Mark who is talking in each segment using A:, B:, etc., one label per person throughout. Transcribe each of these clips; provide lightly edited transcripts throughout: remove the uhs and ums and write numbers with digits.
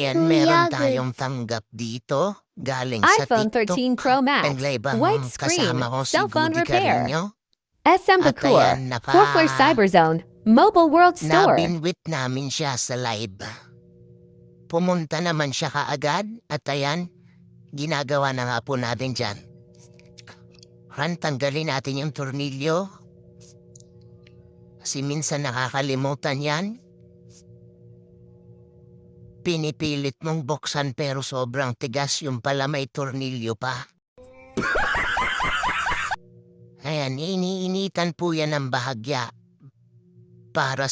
A: Yan, meron
B: Kuya
A: tayong
B: Goods.
A: tanggap dito, galing sa
C: iPhone
A: TikTok.
C: 13 Pro Max,
A: Penglay
C: white
A: bang
C: screen,
A: kasama ko si
C: cell phone
A: Goody
C: repair.
A: Carino?
C: SM
A: At
C: Bacoor,
A: ayan,
C: Forfler Cyberzone, Mobile World Store.
A: nabinwit namin siya sa live. Pumunta naman siya kaagad at ayan, ginagawa na nga po natin dyan. Han, tanggalin natin yung tornilyo. Kasi minsan nakakalimutan yan. Pinipilit mong buksan pero sobrang tigas, yung pala may tornilyo pa. Ayan, iniinitan po yan ng bahagya para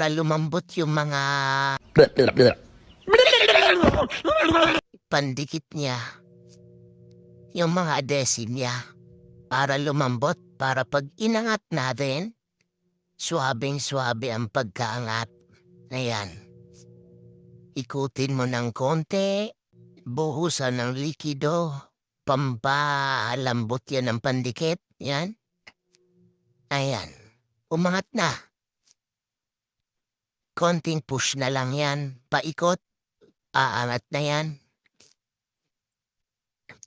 A: lumambot yung mga pandikit niya, yung mga adhesive niya, para lumambot, para pag inangat natin, suwabing-suwabe ang pagkaangat. Ayan. Ikutin mo ng konti, buhusan ng likido, pampalambot yan ng pandikit. Yan. Ayan. Umangat na. Konting push na lang yan. Paikot. Aangat na yan.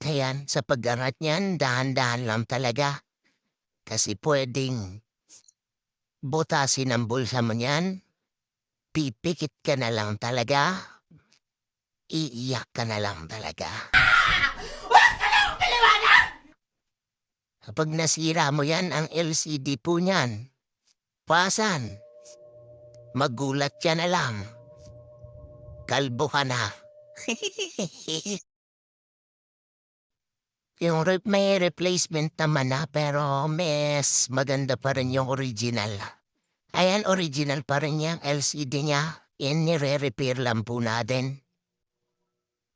A: Ayan. Sa pag-angat niyan, dahan-dahan lang talaga. Kasi pwedeng butasin ang bulsa mo niyan. Pipikit ka na lang talaga. Iiyak ka na lang talaga. Kapag nasira mo yan, ang LCD po niyan, pasan. Magulat ka na lang. Kalbo ka na. May replacement naman na, pero mas maganda pa rin yung original. Ayan, original pa rin yung LCD niya. Yan, nire-repair lang po natin.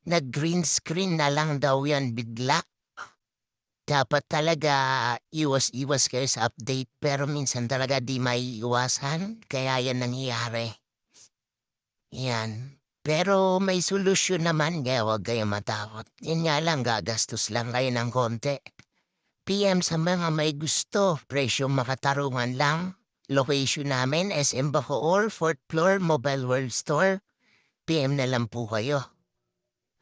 A: Nag-green screen na lang daw yan bigla. Dapat talaga iwas-iwas kayo sa update, pero minsan talaga di may iwasan, kaya yan nangyayari. Yan. Pero may solusyon naman, kaya huwag kayo matakot. Yan nga lang, gagastos lang kayo ng konti. PM sa mga may gusto, presyo makatarungan lang. Location namin, SM Bacoor, 4th floor, Mobile World Store. PM na lang po kayo.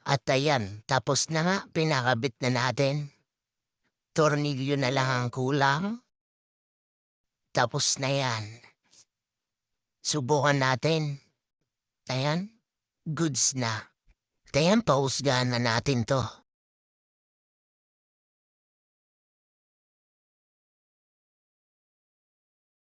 A: At ayan, tapos na nga, pinakabit na natin. Tornilyo na lang ang kulang. Tapos na yan. Subukan natin. Ayan, goods na. Ayan, pausgahan na natin to.